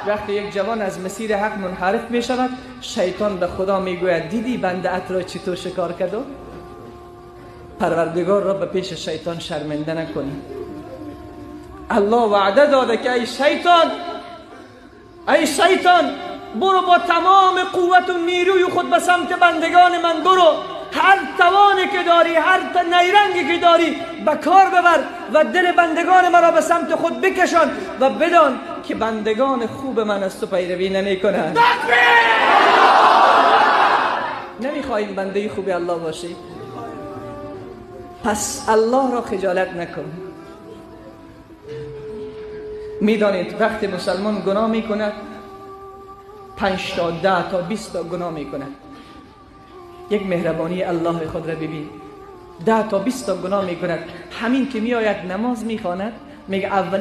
وقتی یک جوان از مسیر حق منحرف می شود، شیطان به خدا می گوید دیدی بنده ات را چطور شکار کرد؟ پروردگار را به پیش شیطان شرمنده نکنی. الله وعده داده که ای شیطان برو با تمام قوت و نیروی خود به سمت بندگان من برو، هر توانی که داری، هر نیرنگی که داری به کار ببر و دل بندگان مرا به سمت خود بکشان و بدان که بندگان خوب من از تو پیروی نمی کنند. نمیخواهیم بنده خوب الله باشی؟ پس الله را خجالت نکن. میدانید وقتی مسلمان گناه میکند 5 تا 10 تا 20 تا گناه میکند، یک مهربانی الله خود را ببین. 10 تا 20 تا گناه میکند، همین که میآید نماز میخواند میگه اولین